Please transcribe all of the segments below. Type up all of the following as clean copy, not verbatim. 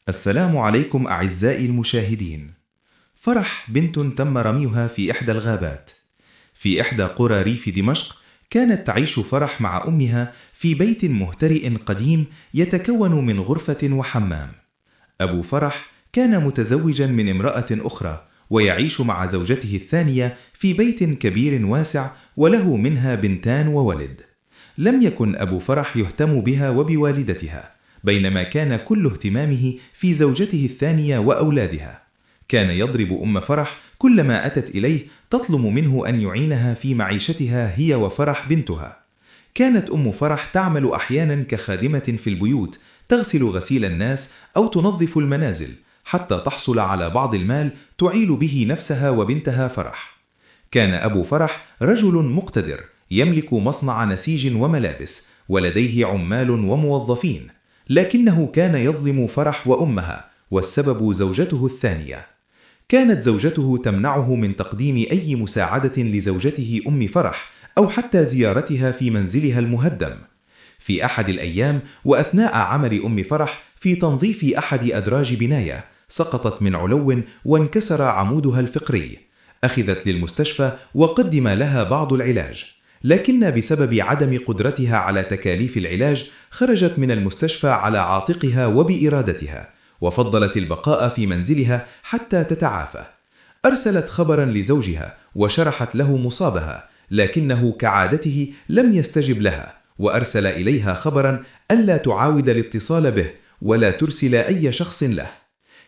السلام عليكم أعزائي المشاهدين. فرح بنت تم رميها في إحدى الغابات. في إحدى قرى ريف دمشق كانت تعيش فرح مع أمها في بيت مهترئ قديم يتكون من غرفة وحمام. أبو فرح كان متزوجا من امرأة أخرى ويعيش مع زوجته الثانية في بيت كبير واسع وله منها بنتان وولد. لم يكن أبو فرح يهتم بها وبوالدتها، بينما كان كل اهتمامه في زوجته الثانية وأولادها. كان يضرب أم فرح كلما أتت إليه تطلب منه أن يعينها في معيشتها هي وفرح بنتها. كانت أم فرح تعمل أحيانا كخادمة في البيوت، تغسل غسيل الناس أو تنظف المنازل حتى تحصل على بعض المال تعيل به نفسها وبنتها فرح. كان أبو فرح رجل مقتدر يملك مصنع نسيج وملابس ولديه عمال وموظفين، لكنه كان يظلم فرح وأمها، والسبب زوجته الثانية. كانت زوجته تمنعه من تقديم أي مساعدة لزوجته أم فرح أو حتى زيارتها في منزلها المهدم. في أحد الأيام وأثناء عمل أم فرح في تنظيف أحد أدراج بناية سقطت من علو وانكسر عمودها الفقري. أخذت للمستشفى وقدم لها بعض العلاج، لكن بسبب عدم قدرتها على تكاليف العلاج خرجت من المستشفى على عاتقها وبإرادتها، وفضلت البقاء في منزلها حتى تتعافى. أرسلت خبرا لزوجها وشرحت له مصابها، لكنه كعادته لم يستجب لها، وأرسل إليها خبرا ألا تعاود الاتصال به ولا ترسل أي شخص له.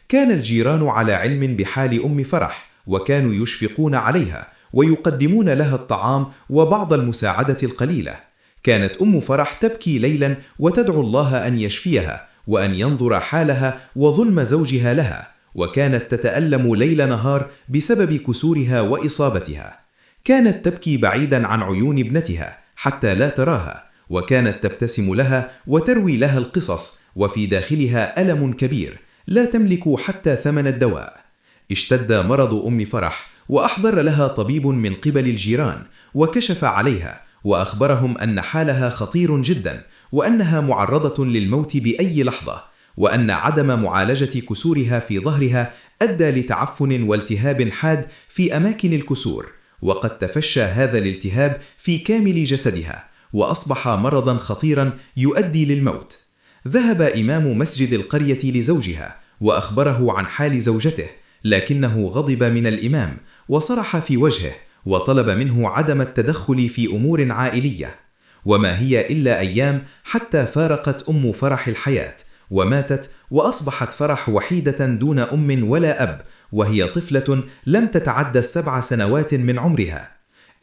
كان الجيران على علم بحال أم فرح، وكانوا يشفقون عليها ويقدمون لها الطعام وبعض المساعدة القليلة. كانت أم فرح تبكي ليلا وتدعو الله أن يشفيها وأن ينظر حالها وظلم زوجها لها، وكانت تتألم ليل نهار بسبب كسورها وإصابتها. كانت تبكي بعيدا عن عيون ابنتها حتى لا تراها، وكانت تبتسم لها وتروي لها القصص، وفي داخلها ألم كبير لا تملك حتى ثمن الدواء. اشتد مرض أم فرح وأحضر لها طبيب من قبل الجيران، وكشف عليها وأخبرهم أن حالها خطير جدا، وأنها معرضة للموت بأي لحظة، وأن عدم معالجة كسورها في ظهرها أدى لتعفن والتهاب حاد في أماكن الكسور، وقد تفشى هذا الالتهاب في كامل جسدها وأصبح مرضا خطيرا يؤدي للموت. ذهب إمام مسجد القرية لزوجها وأخبره عن حال زوجته، لكنه غضب من الإمام وصرح في وجهه وطلب منه عدم التدخل في أمور عائلية. وما هي إلا أيام حتى فارقت أم فرح الحياة وماتت، وأصبحت فرح وحيدة دون أم ولا أب، وهي طفلة لم تتعدى 7 سنوات من عمرها.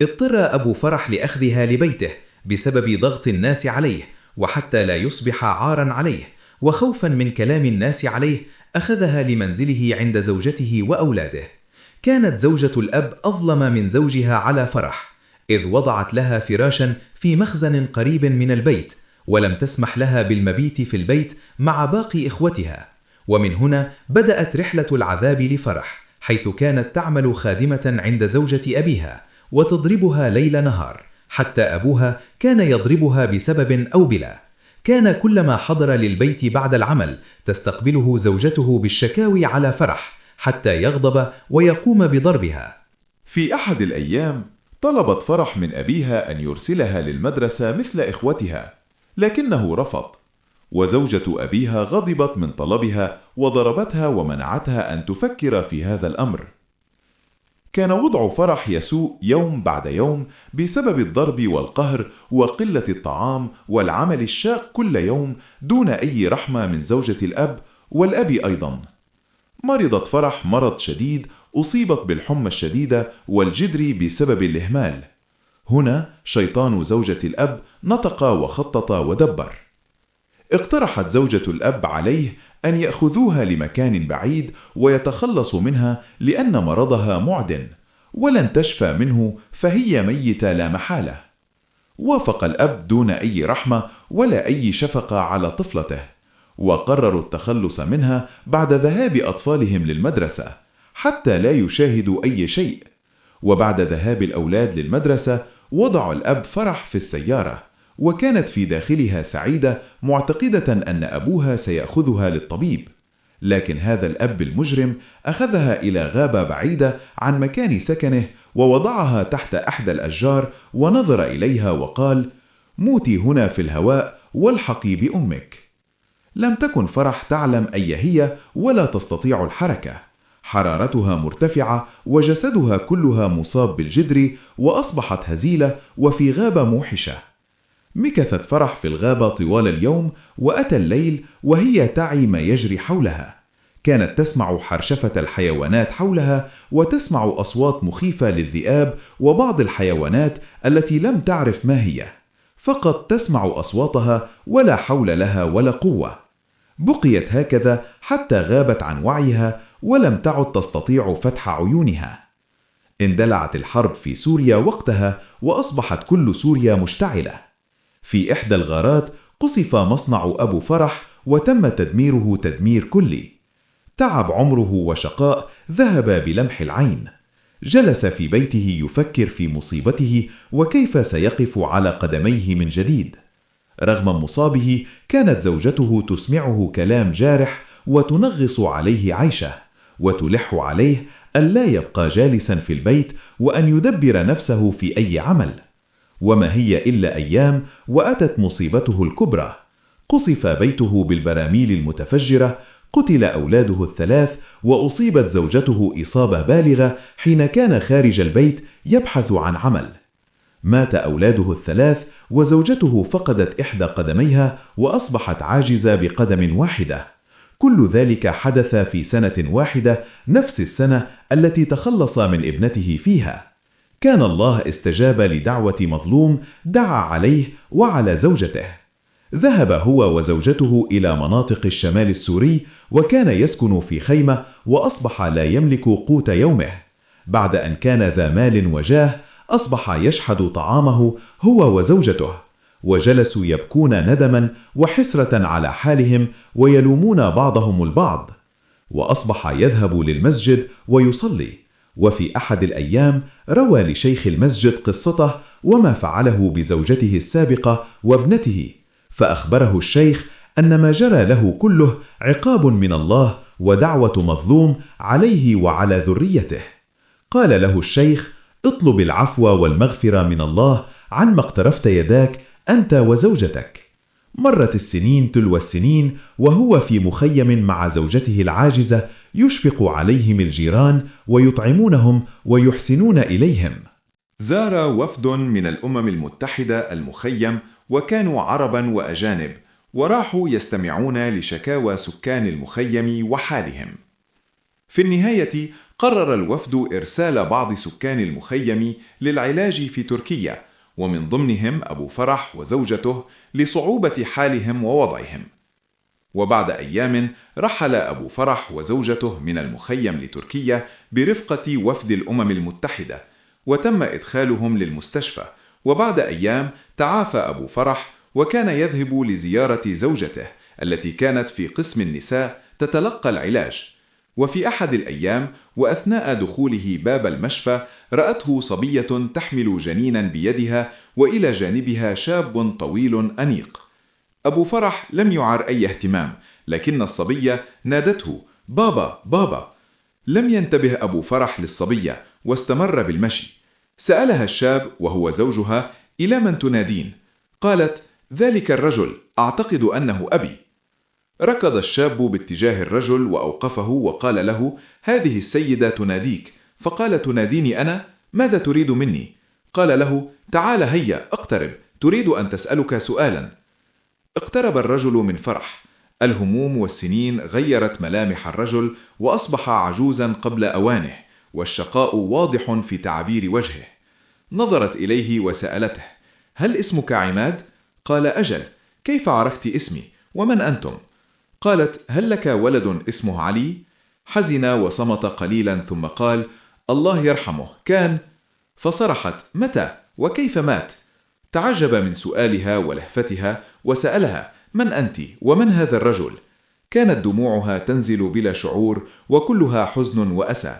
اضطر أبو فرح لأخذها لبيته بسبب ضغط الناس عليه، وحتى لا يصبح عارا عليه، وخوفا من كلام الناس عليه أخذها لمنزله عند زوجته وأولاده. كانت زوجة الأب أظلم من زوجها على فرح، إذ وضعت لها فراشا في مخزن قريب من البيت، ولم تسمح لها بالمبيت في البيت مع باقي إخوتها. ومن هنا بدأت رحلة العذاب لفرح، حيث كانت تعمل خادمة عند زوجة أبيها وتضربها ليل نهار، حتى أبوها كان يضربها بسبب أو بلا. كان كلما حضر للبيت بعد العمل تستقبله زوجته بالشكاوي على فرح حتى يغضب ويقوم بضربها. في أحد الأيام طلبت فرح من أبيها أن يرسلها للمدرسة مثل إخوتها، لكنه رفض، وزوجة أبيها غضبت من طلبها وضربتها ومنعتها أن تفكر في هذا الأمر. كان وضع فرح يسوء يوم بعد يوم بسبب الضرب والقهر وقلة الطعام والعمل الشاق كل يوم دون أي رحمة من زوجة الأب والأب أيضا. مرضت فرح مرض شديد، أصيبت بالحمى الشديدة والجدري بسبب الإهمال. هنا شيطان زوجة الأب نطق وخطط ودبر. اقترحت زوجة الأب عليه أن يأخذوها لمكان بعيد ويتخلصوا منها، لأن مرضها معدن ولن تشفى منه فهي ميتة لا محالة. وافق الأب دون أي رحمة ولا أي شفقة على طفلته، وقرروا التخلص منها بعد ذهاب أطفالهم للمدرسة حتى لا يشاهدوا أي شيء. وبعد ذهاب الأولاد للمدرسة وضع الأب فرح في السيارة، وكانت في داخلها سعيدة معتقدة أن أبوها سيأخذها للطبيب، لكن هذا الأب المجرم أخذها إلى غابة بعيدة عن مكان سكنه ووضعها تحت أحد الأشجار ونظر إليها وقال: موتي هنا في الهواء والحقي بأمك. لم تكن فرح تعلم أي هي ولا تستطيع الحركة، حرارتها مرتفعة وجسدها كلها مصاب بالجدر، وأصبحت هزيلة وفي غابة موحشة. مكثت فرح في الغابة طوال اليوم، وأتى الليل وهي تعي ما يجري حولها. كانت تسمع حرشفة الحيوانات حولها، وتسمع أصوات مخيفة للذئاب وبعض الحيوانات التي لم تعرف ما هي، فقط تسمع أصواتها ولا حول لها ولا قوة. بقيت هكذا حتى غابت عن وعيها ولم تعد تستطيع فتح عيونها. اندلعت الحرب في سوريا وقتها، وأصبحت كل سوريا مشتعلة. في إحدى الغارات قصف مصنع أبو فرح وتم تدميره تدمير كلي. تعب عمره وشقاء ذهب بلمح العين. جلس في بيته يفكر في مصيبته وكيف سيقف على قدميه من جديد. رغم مصابه كانت زوجته تسمعه كلام جارح وتنغص عليه عيشه، وتلح عليه ألا يبقى جالسا في البيت وأن يدبر نفسه في أي عمل. وما هي إلا أيام وأتت مصيبته الكبرى. قصف بيته بالبراميل المتفجرة، قتل أولاده الثلاث، وأصيبت زوجته إصابة بالغة حين كان خارج البيت يبحث عن عمل. مات أولاده الثلاث، وزوجته فقدت إحدى قدميها وأصبحت عاجزة بقدم واحدة. كل ذلك حدث في سنة واحدة، نفس السنة التي تخلص من ابنته فيها. كان الله استجاب لدعوة مظلوم دعا عليه وعلى زوجته. ذهب هو وزوجته إلى مناطق الشمال السوري، وكان يسكن في خيمة، وأصبح لا يملك قوت يومه. بعد أن كان ذا مال وجاه، أصبح يشحذ طعامه هو وزوجته، وجلسوا يبكون ندما وحسرة على حالهم ويلومون بعضهم البعض. وأصبح يذهب للمسجد ويصلي. وفي أحد الأيام روى لشيخ المسجد قصته وما فعله بزوجته السابقة وابنته، فأخبره الشيخ أن ما جرى له كله عقاب من الله ودعوة مظلوم عليه وعلى ذريته. قال له الشيخ: اطلب العفو والمغفرة من الله عما اقترفت يداك أنت وزوجتك. مرت السنين تلو السنين، وهو في مخيم مع زوجته العاجزة يشفق عليهم الجيران ويطعمونهم ويحسنون إليهم. زار وفد من الأمم المتحدة المخيم، وكانوا عربا وأجانب، وراحوا يستمعون لشكاوى سكان المخيم وحالهم. في النهاية قرر الوفد إرسال بعض سكان المخيم للعلاج في تركيا، ومن ضمنهم أبو فرح وزوجته لصعوبة حالهم ووضعهم. وبعد أيام رحل أبو فرح وزوجته من المخيم لتركيا برفقة وفد الأمم المتحدة، وتم إدخالهم للمستشفى. وبعد أيام تعافى أبو فرح، وكان يذهب لزيارة زوجته التي كانت في قسم النساء تتلقى العلاج. وفي أحد الأيام وأثناء دخوله باب المشفى رأته صبية تحمل جنينا بيدها، وإلى جانبها شاب طويل أنيق. أبو فرح لم يعر أي اهتمام، لكن الصبية نادته: بابا بابا. لم ينتبه أبو فرح للصبية واستمر بالمشي. سألها الشاب وهو زوجها: إلى من تنادين؟ قالت: ذلك الرجل، أعتقد أنه أبي. ركض الشاب باتجاه الرجل وأوقفه وقال له: هذه السيدة تناديك. فقال: تناديني أنا؟ ماذا تريد مني؟ قال له: تعال هيا اقترب، تريد أن تسألك سؤالا. اقترب الرجل من فرح. الهموم والسنين غيرت ملامح الرجل، وأصبح عجوزا قبل أوانه، والشقاء واضح في تعابير وجهه. نظرت إليه وسألته: هل اسمك عماد؟ قال: أجل. كيف عرفت اسمي؟ ومن أنتم؟ قالت: هل لك ولد اسمه علي؟ حزن وصمت قليلا ثم قال: الله يرحمه كان. فصرخت: متى؟ وكيف مات؟ تعجب من سؤالها ولهفتها، وسألها: من أنت؟ ومن هذا الرجل؟ كانت دموعها تنزل بلا شعور، وكلها حزن وأسى.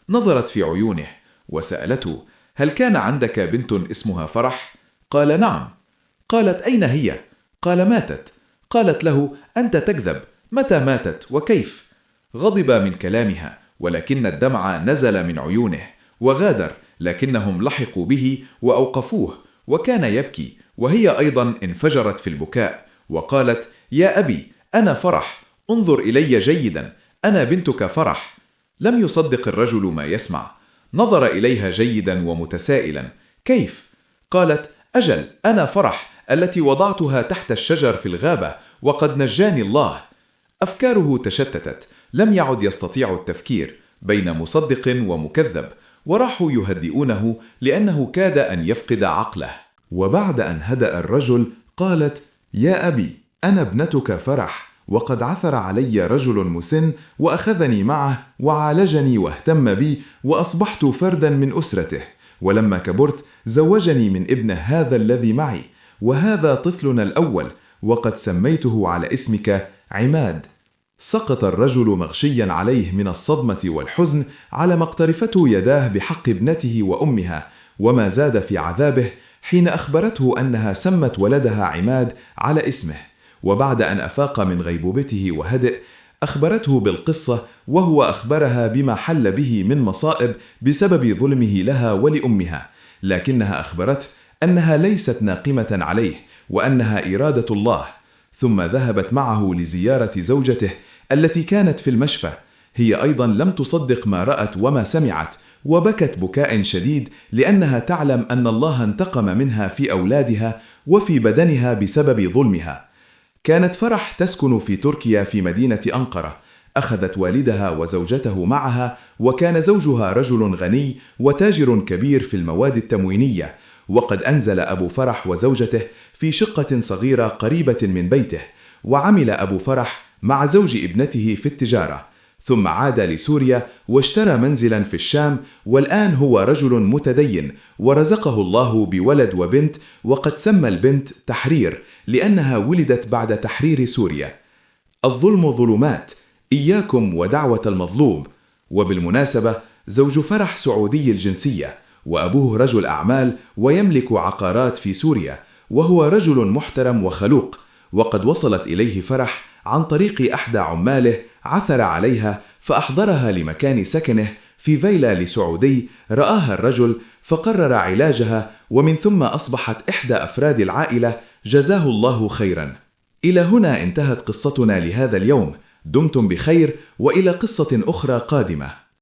نظرت في عيونه وسألته: هل كان عندك بنت اسمها فرح؟ قال: نعم. قالت: أين هي؟ قال: ماتت. قالت له: أنت تكذب، متى ماتت وكيف؟ غضب من كلامها، ولكن الدمع نزل من عيونه، وغادر، لكنهم لحقوا به وأوقفوه، وكان يبكي، وهي أيضا انفجرت في البكاء، وقالت: يا أبي، أنا فرح، انظر إلي جيدا، أنا بنتك فرح. لم يصدق الرجل ما يسمع، نظر إليها جيدا ومتسائلا: كيف؟ قالت: أجل، أنا فرح التي وضعتها تحت الشجر في الغابة، وقد نجاني الله. أفكاره تشتتت، لم يعد يستطيع التفكير بين مصدق ومكذب، وراحوا يهدئونه لأنه كاد أن يفقد عقله. وبعد أن هدأ الرجل قالت: يا أبي، أنا ابنتك فرح، وقد عثر علي رجل مسن وأخذني معه وعالجني واهتم بي، وأصبحت فردا من أسرته، ولما كبرت زوجني من ابنه هذا الذي معي، وهذا طفلنا الأول، وقد سميته على اسمك عماد. سقط الرجل مغشيا عليه من الصدمة والحزن على ما اقترفته يداه بحق ابنته وأمها، وما زاد في عذابه حين أخبرته أنها سمت ولدها عماد على اسمه. وبعد أن أفاق من غيبوبته وهدئ، أخبرته بالقصة، وهو أخبرها بما حل به من مصائب بسبب ظلمه لها ولأمها، لكنها أخبرته أنها ليست ناقمة عليه، وأنها إرادة الله. ثم ذهبت معه لزيارة زوجته التي كانت في المشفى. هي أيضا لم تصدق ما رأت وما سمعت، وبكت بكاء شديد، لأنها تعلم أن الله انتقم منها في أولادها وفي بدنها بسبب ظلمها. كانت فرح تسكن في تركيا في مدينة أنقرة. أخذت والدها وزوجته معها، وكان زوجها رجل غني وتاجر كبير في المواد التموينية، وقد أنزل أبو فرح وزوجته في شقة صغيرة قريبة من بيته، وعمل أبو فرح مع زوج ابنته في التجارة، ثم عاد لسوريا واشترى منزلا في الشام، والآن هو رجل متدين، ورزقه الله بولد وبنت، وقد سمى البنت تحرير لأنها ولدت بعد تحرير سوريا. الظلم ظلمات، إياكم ودعوة المظلوم. وبالمناسبة زوج فرح سعودي الجنسية، وأبوه رجل أعمال ويملك عقارات في سوريا، وهو رجل محترم وخلوق. وقد وصلت إليه فرح عن طريق أحدى عماله، عثر عليها فأحضرها لمكان سكنه في فيلا لسعودي رآها الرجل، فقرر علاجها، ومن ثم أصبحت إحدى أفراد العائلة، جزاه الله خيرا. إلى هنا انتهت قصتنا لهذا اليوم. دمتم بخير، وإلى قصة أخرى قادمة.